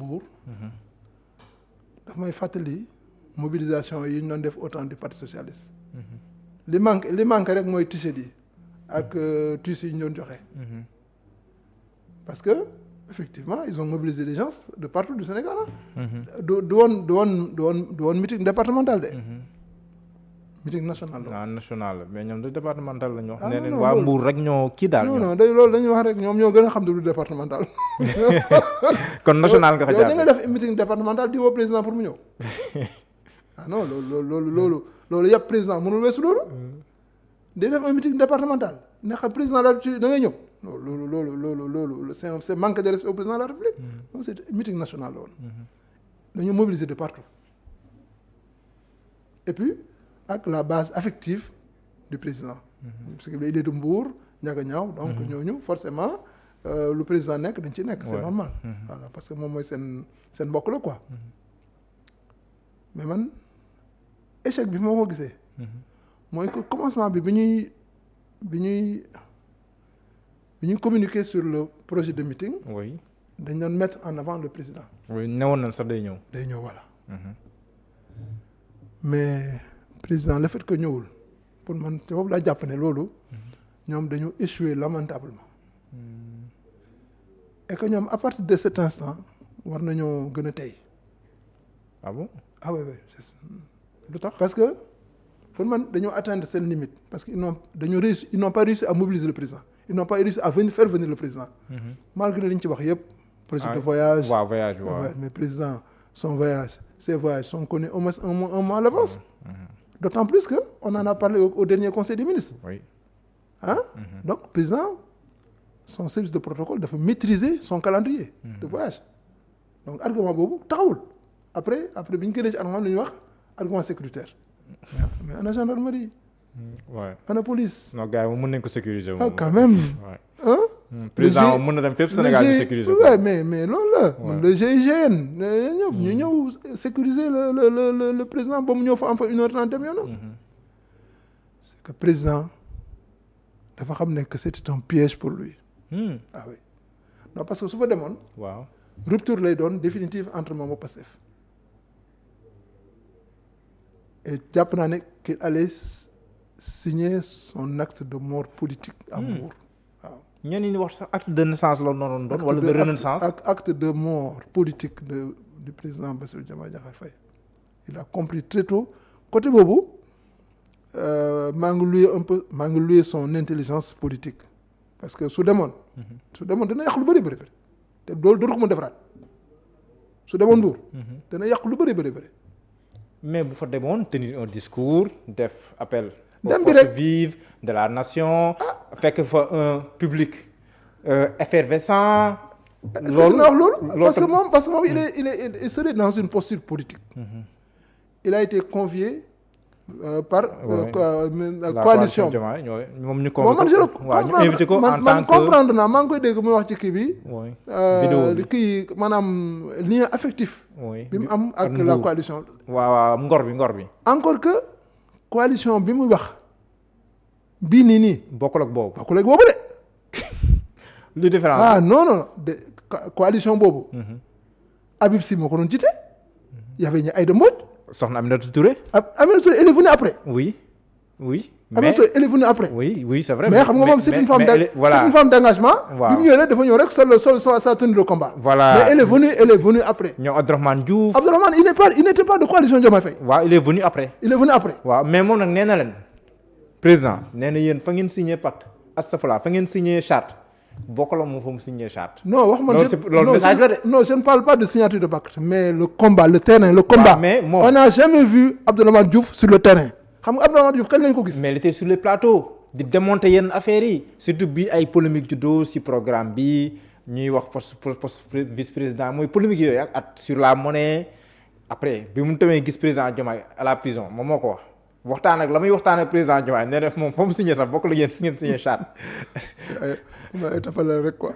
Mbour. daf may fàttali mobilisation yi ñu doon def au temps du parti socialiste. li manque rek mooy t-shirt yi ak tissus yi ñu doon joxe. parce que effectivement ils ont mobilisé des gens de partout du Sénégal du woon meeting départemental de. meeting national la. national mais ñoom du départemental la ñu wax. nee nañ waa Mbour rek ñoo kii daal. non loolu dañuy wax rek ñoom ñoo gën a xam du départemental. kon national nga fa jaar yow ni nga def meeting départemental di woo président pour mu ñëw. non loolu yëpp président mënul weesu loolu. day def un meeting départemental ne xam président la da ngay ñëw. loolu c'est manque de respect au président de la République. donc c'est meeting national la woon. dañoo mobiliser de partout. et puis ak la base affective du président. parce que il est de Mbour Ndiaganiao donc ñooñu forcément lu président nekk dañ ci nekk. c'est normal. voilà parce que moom mooy seen mbokk la quoi. mais man échec bi moo ko gisee. mooy que commencement bi bi ñuy communiquer sur le projet de meeting. oui dañ doon mettre en avant le président. oui newoon nañ sax day ñëw. day ñëw voilà. mais président le fait que ñëwul pour man te foofu laa jàpp ne loolu. ñoom dañu échouer lamentablement. et que ñoom à partir de cet instant war nañoo gën a tey. ah bon ah oui lu tax parce que pour man dañoo atteindre seen limite parce que ils n'ont pas réussi à mobiliser le président ils n'ont pas réussi à faire venir le président. malgré li ñu ci wax yëpp. projet de voyage waaw voyage mais président ses voyages sont connus au moins un mois à l'avance. d'autant plus que on en a parlé au dernier conseil des ministres. oui donc président son service de protocole dafa maîtriser son calendrier. de voyage donc argument boobu taxawul. après bi ñu génnee ci argument lu ñuy wax argument sécuritaire. mais ana gendarmerie. ana police. non gars yi moom mën nañu ko sécuriser. quand même. président mën na dem fépp Sénégal ñu sécuriser ko. mais loolu la. le GIGN ñu ñëw sécuriser le président ba mu ñëw fa am fa 1h30 dem yoonam. c'est que président dafa xam ne que c'était un piège pour lui. ah oui non parce que su fa demoon. waaw rupture lay doon définitive entre moom ak Pastef. et jàpp naa ne qu'il allait signer son acte de mort politique à Mbour. waaw ñenn ñi wax sax acte de naissance la noonu doon wala de renaissance. acte de mort politique du président Bassirou Diomaye Diakhar Faye. il a compris très tôt côté boobu maa ngi loué son intelligence politique parce que su demoon dana yàq lu bëri te loolu dootu ko mën defaraat su demoon Mbour. dana yàq lu bëri. mais bu fa demoon tenir un discours def appel aux dem bi forces rek vives de la nation. fekk fa un public effervescent. est-ce que dina wax loolu parce que moom il serait dans une posture politique. il a été convié par la coalition moom ñu invité ko en tant que comprendre naa maa ngi koy dégg muy wax ci kii bi. vidéo kii maanaam lien affectif. bi mu am ak la coalition. waaw ngor bi. encore que coalition bi muy wax bii nii. bokkul ak boobu de. lu différence non de coalition boobu. Habib Sy moo ko doon jiite. y avait ñu Aïda Mbodj. soxna Aminata Touré. Aminata Touré elle est venue après. oui. Aminata Touré elle est venue après. oui c'est vrai. mais xam nga moom c'est une femme d'engagement. waaw bi mu ñëwee dafa ñëw rek sol sa tenue de combat. voilà mais elle est venue après. ñoom Abdourahmane Diouf. Abdourahmane il n'était pas de coalition Diomaye Faye. waaw il est venu après. waaw mais moom nag nee na leen président nee na yéen fa ngeen signé pacte astafurlah fa ngeen signé charte bokkul moom fa mu signé charte. non wax man loolu message la de. non je ne parle pas de signature de pacte mais le combat le terrain le combat. mais moom on n'a jamais vu Abdourahmane Diouf sur le terrain. xam nga Abdourahmane Diouf kañ lañ ko gis. mais il était sur les plateaux di démonter yenn affaires yi surtout bi ay polémique juddoo ci programme bi ñuy wax poste vice président mooy polémique yooyu ak sur la monnaie après bi mu tamee gis président Diomaye à la prison moom moo ko wax waxtaan ak la muy waxtaan ak président Diomaye nee na moom fa mu signé sax bokk la yéen ngeen signé charte. ay tapale rek quoi.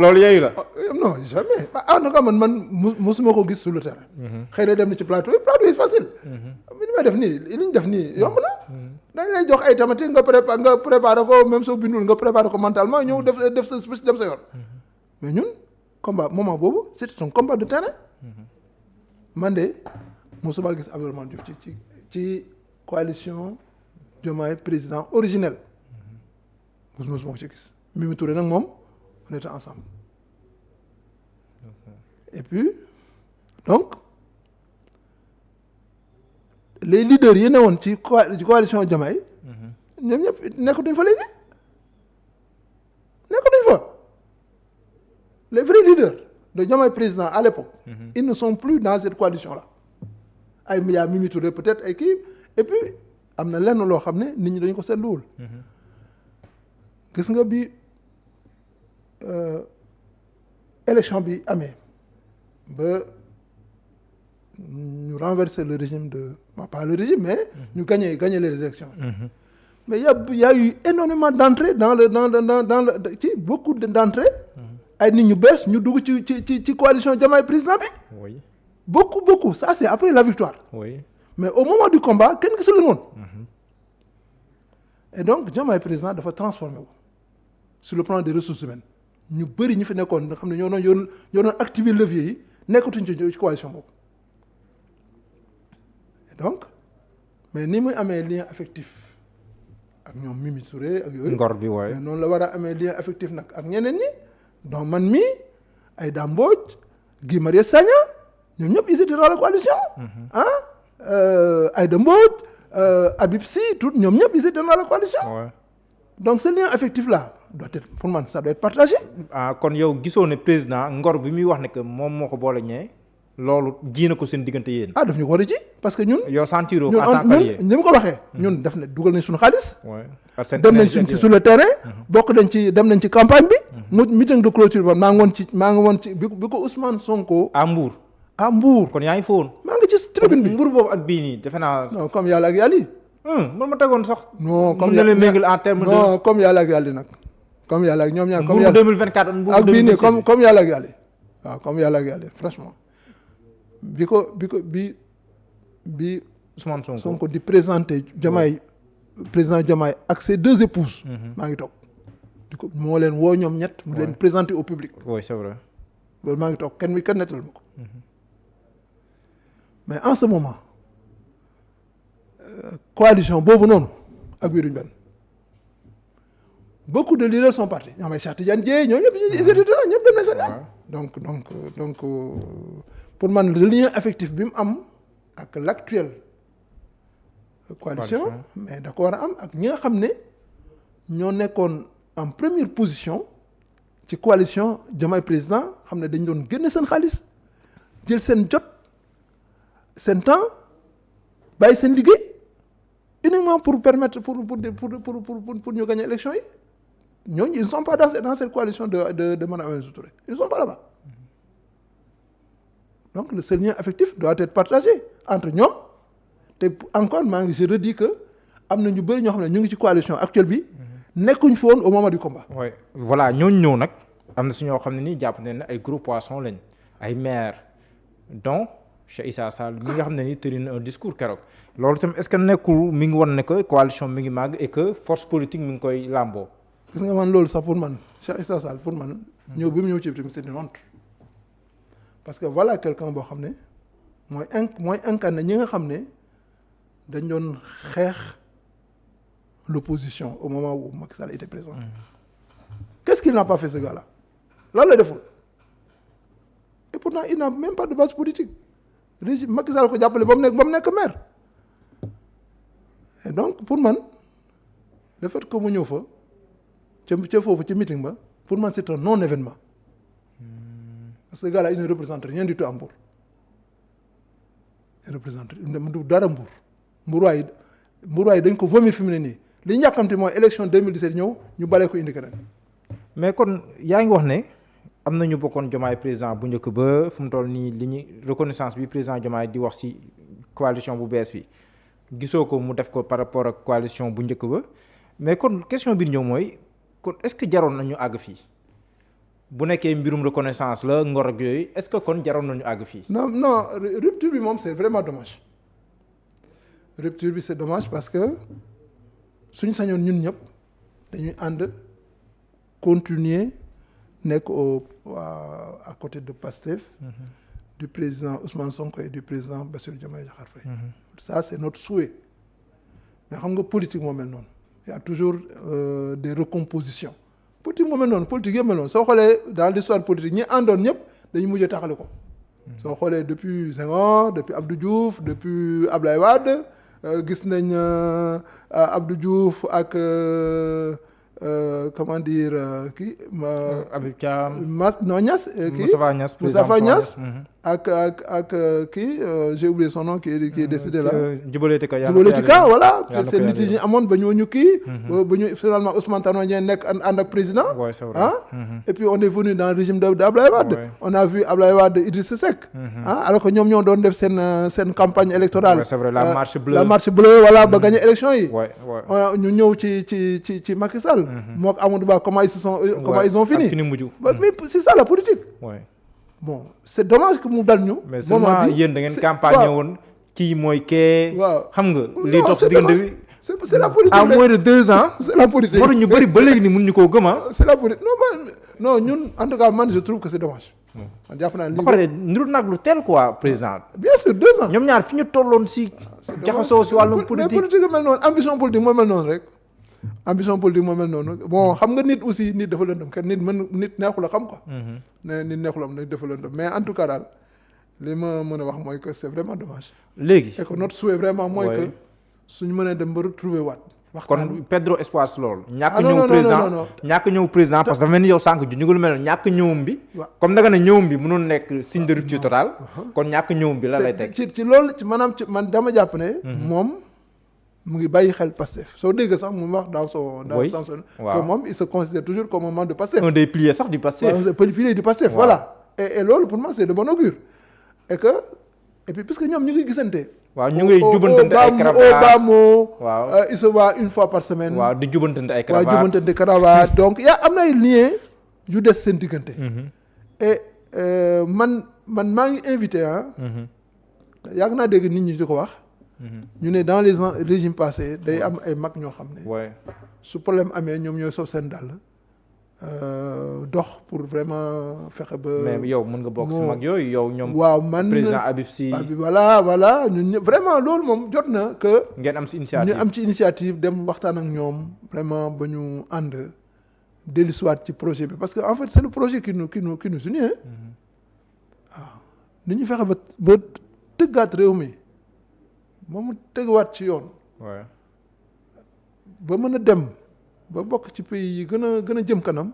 loolu yooyu la. non jamais en tout cas man mosuma ko gis sur le terrain. xëy na dem na ci plateau yi facile. li may def nii li ñu def nii yomb na. dañ lay jox ay tamati nga préparé ko même soo bindul nga préparé ko mentalement ñëw def sa speech dem sa yoon. mais ñun combat moment boobu c'était un combat de terrain. man de mosuma gis Abdourahmane Diouf ci coalition Diomaye président originel. mosuma ko ci gis Mimi Touré nag moom on était ensemble. et puis donc les leaders yi newoon ci coalition Diomaye. ñoom ñëpp nekkatuñ fa léegi nekkatuñ fa les vrais leaders de Diomaye président à l'époque ils ne sont plus dans cette coalition là ay yaa Mimi Touré peut-être ay kii et puis am na lenn loo xam ne nit ñi dañu ko seetluwul gis nga bi élection bi amee ba ñu renverser le régime pas le régime mais ñu gagner les élections mais il y a eu énormément d'entrées dans le ci beaucoup d'entrées ay nit ñu bees ñu dugg ci coalition Diomaye président bi. oui beaucoup ça c'est après la victoire. oui mais au moment du combat kenn gisul woon. et donc Diomaye président dafa transformé wu sur le plan des ressources humaines ñu bëri ñu fi nekkoon nga xam ne ñoo doon activer levier yi nekkatuñ ci coalition boobu et donc mais ni muy amee lien affectif. ak ñoom Mimi Touré ak yooyu. ngor bi waaye. mais noonu la war a amee lien affectif nag ak ñeneen ñi donc man mi ay Dame Mbodj Guy Marius Sagna ñoom ñëpp ils étaient dans la coalition. Aïda Mbodj Habib Sy tout ñoom ñëpp ils étaient dans la coalition. donc ce lien affectif là doit être pour man ça doit être partagé. kon yow gisoo ne président ngor bi muy wax ne que moom moo ko boole ñee loolu ji na ko seen diggante yéen. daf ñu ko war a ji parce que ñun. yow sentiroo ko en tant qu'allié ñun ni mu ko waxee. ñun def na dugal nañ suñu xaalis. dem nañ sur le terrain. dem nañ ci campagne bi. mu meeting de clôture ba maa ngi woon ci bi ko Ousmane Sonko. à Mbour. kon yaa ngi foon. maa ngi ci tribune bi Mbour boobu ak bii nii defe naa. non comme yàlla ak yàlla yi. man ma tegoon sax. non comme yàlla méngale en terme de. non comme yàlla ak yàlla nag. comme yàlla ak ñoom ñaar comme yàlla Mbour 2024 Mbour 2026 ak bii nii comme yàlla ak yàlla yi waaw comme yàlla ak yàlla yi franchement. bi Ousmane Sonko di présenter Diomaye président Diomaye ak ses deux épouses. maa ngi toog moo leen woo ñoom ñett mu leen présenter au public. oui c'est vrai. loolu maa ngi toog kenn nettal ma ko. mais en ce moment coalition boobu noonu ak biir duñ benn beaucoup de leaders sont partis ñoom ay Cheikh Tidiane Dièye ñoom ñëpp ils étaient là ñëpp dem na seen donc pour man le lien affectif bi mu am ak l'actuelle coalition mais da ko war a am ak ñi nga xam ne ñoo nekkoon en première position ci coalition Diomaye président xam ne dañ doon génne seen xaalis jël seen jot seen temps bàyyi seen liggéey uniquement pour permettre pour ñu gagner élection yi ñooñu ils ne sont pas dans cette coalition de Madame Aminata Touré ils ne sont pas là-bas. donc le seul lien affectif doit être partagé entre ñoom te encore je redis que am na ñu bëri ñoo xam ne ñu ngi ci coalition actuelle bi nekkuñ fi woon au moment du combat. oui voilà ñooñu ñëw nag am na si ñoo xam ne nii jàpp nañ ne ay gros poissons lañ ay maires donc Cheikh Issa Sall mi nga xam ne nii tëri na un discours keroog loolu tamit est-ce que nekkul mi ngi wan ne que coalition mi ngi màgg et que force politique mi ngi koy làmboo. gis nga man loolu sax pour man Cheikh Issa Sall pour man ñëw bi mu ñëw ci tamit c'est une honte. parce que voilà quelqu'un boo xam ne mooy incarné ñi nga xam ne dañ doon xeex l'opposition au moment où Macky Sall était présent. Qu'est-ce qu'il n'a pas fait ce gars-là lan la deful et pourtant il n'a même pas de base politique régime Macky Sall ko jàppale ba mu nekk maire et donc pour man le fait que mu ñëw fa ca foofu ci meeting ba pour man c'est un non-événement. parce que gars là il ne représente rien du tout à Mbour il représente du dara Mbour Mbour dañ ko vomir fi mu ne nii li ñu yàkkamte mooy élection 2017 ñëw ñu balee ko indi keneen. mais kon yaa ngi wax ne am na ñu bokkoon Diomaye président bu njëkk ba fu mu toll nii li ñu reconnaissance bi président Diomaye di wax ci coalition bu bees bi gisoo ko mu def ko par rapport ak coalition bu njëkk ba mais kon question bi ñëw mooy kon est-ce que jaroon nañu àgg fii. bu nekkee mbirum reconnaissance la ngor ak yooyu est-ce que kon jaroon nañu àgg fii. non rupture bi moom c'est vraiment dommage rupture bi c'est dommage parce que suñu sañoon ñun ñëpp dañuy ànd continuer nekk à côté de Pastef, du président Ousmane Sonko et du président Bassirou Diomaye Diakhar Faye. Ça c'est notre souhait. Mais xam nga politique moo mel noonu. Il y a toujours des recompositions. Politique moo mel noonu politique yëpp mel noonu soo xoolee dans l'histoire politique ñi àndoon ñëpp dañu mujj a taxale ko. soo xoolee depuis Senghor depuis Abdou Diouf depuis Ablaye Wade gis nañ Abdou Diouf ak comment dire kii. Habib Thiam. Niass. Moustapha Niass ak kii j'ai oublié son nom qui est décédé là. Djiboleti Ka voilà. c'est litige yi amoon ba ñooñu kii. ba ñu finalement Ousmane Tanor Dieng nekk ànd ak président. Et puis on est venu dans le régime d'Ablaye Wade. On a vu Ablaye Wade Idrissa Seck. Alors que ñoom ñoo doon def seen campagne électorale. C'est vrai, la marche bleue voilà ba gagné élection yi. ñu ñëw ci Macky Sall. mook Amadou Ba comment ils ont fini. Mais c'est ça la politique. Bon c'est dommage que mu dal ñu. mais seulement yéen da ngeen campagne woon kii mooy kee. xam nga lii toog si diggante bi. c'est la politique à moins de 2 ans. c'est la politique moo tax ñu bëri ba léegi ni mun ñu koo gëm c'est la politique non ñun en tout cas man je trouve que c'est dommage. man jàpp naa ba pare niru nag lu teel quoi président. bien sûr 2 ans. ñoom ñaar fi ñu tolloon si. jaxasoo si wàllum politique mais politique mel noonu ambition politique moo mel noonu rek. ambition politique moo mel noonu bon xam nga nit aussi nit dafa lëndëm kenn nit neexul a xam quoi. ne nit neexul am nit dafa lëndëm mais en tout cas daal li ma mën a wax mooy que c'est vraiment dommage. léegi et que notre souhait vraiment mooy que suñu mënee dem ba retrouver waat. kon Pedro Espoir si loolu. ñàkk ñëw président parce que dafa mel ni yow sànq ju ñu ngi lu mel ñàkk ñëwum bi. comme da nga ne ñëwum bi mënoon nekk signe de rupture totale. kon ñàkk ñëwum bi la lay teg. ci loolu maanaam man dama jàpp ne. moom. mu ngi bàyyi xel Pastef soo dégg sax mu wax dans son que moom il se considère toujours comme un membre de Pastef. un des piliers sax du Pastef. pilier du Pastef voilà. et loolu pour moi c'est de bon augure. et puis puisque ñoom ñu ngi gisante. waaw ñu ngi jubantante ay cravate waaw il se voit une fois par semaine. waaw di jubantante ay cravate waaw jubantante cravate donc am na ay liens yu des seen diggante. et man maa ngi invité yàgg naa dégg nit ñi di ko wax. ñu ne dans les régimes passés day am ay mag ñoo xam ne. su problème amee ñoom ñooy sof seen dàll dox pour vraiment fexe ba. mais yow mën nga bokk si mag yooyu yow ñoom. waaw man président Habib Sy. voilà ñun vraiment loolu moom jot na que. ngeen am si initiative ñu am ci initiative dem waxtaan ak ñoom vraiment ba ñu ànd dellusiwaat ci projet bi parce que en fait c'est le projet qui nous unit waaw ni ñu fexe ba tëggaat réew mi. moom mu teguwaat ci yoon. ba mën a dem ba bokk ci pays yi gën a jëm kanam.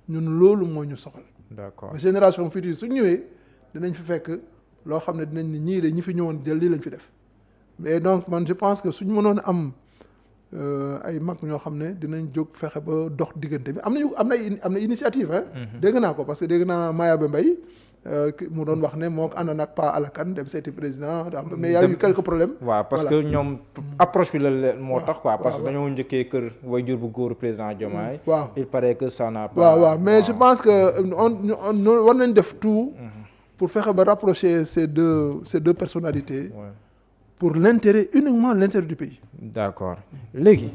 ñun loolu moo ñu soxal. d'accord ba génération future su ñëwee dinañ fi fekk loo xam ne dinañ ni ñii de ñi fi ñëwoon jël lii lañ fi def mais donc man je pense que suñu mënoon am ay mag ñoo xam ne dinañ jóg fexe ba dox diggante bi am na initiative dégg naa ko parce que dégg naa Mayabé Mbaye mu doon wax ne moo ko ànd nag pas alakan dem seeti président mais y a eu quelques problèmes. waaw parce que ñoom approche bi la leen moo tax quoi parce que dañoo njëkkee kër waajur bu góoru président Diomaye. waaw il paraît que ça n'a pas. waaw mais je pense que on war nañ def tout. pour fexe ba rapprocher ces deux personnalités. pour uniquement l'intérêt du pays. d'accord léegi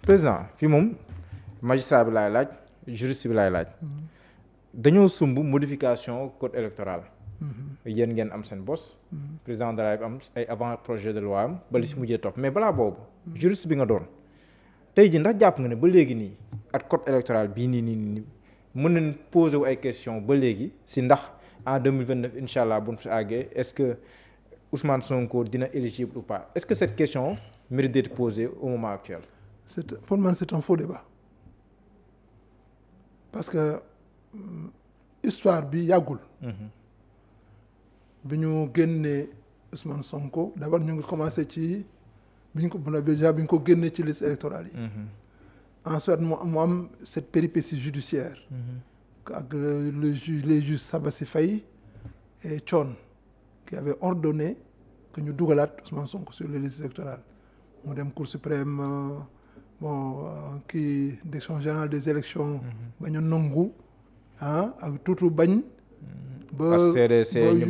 président fii moom magistrat bi laay laaj juriste bi laay laaj. dañoo sumb modification code électoral. yéen ngeen am seen bos. président de la République am ay avant projet de loi am ba li si mujjee topp mais balaa boobu. juriste bi nga doon tey jii ndax jàpp nga ne ba léegi nii ak code électoral bii nii mën nañ poser wu ay questions ba léegi si ndax en 2029 incha allah bu ñu fi àggee est-ce que Ousmane Sonko dina éligible ou pas est-ce que cette question mérite d'être posée au moment actuel. Pour moi c'est un faux débat parce que. histoire bi yàggul. bi ñu génnee Ousmane Sonko d'abord ñu ngi commencé ci bi ñu ko génnee ci liste électorale yi. ensuite mu am cette péripétie judiciaire. ak les juges Sabassi Faye et Thione qui avaient ordonné que ñu dugalaat Ousmane Sonko sur les listes électorales mu dem Cour suprême kii direction générale des élections ba ñu nangu. ak tuuti bañ. ba CDC ñu bañ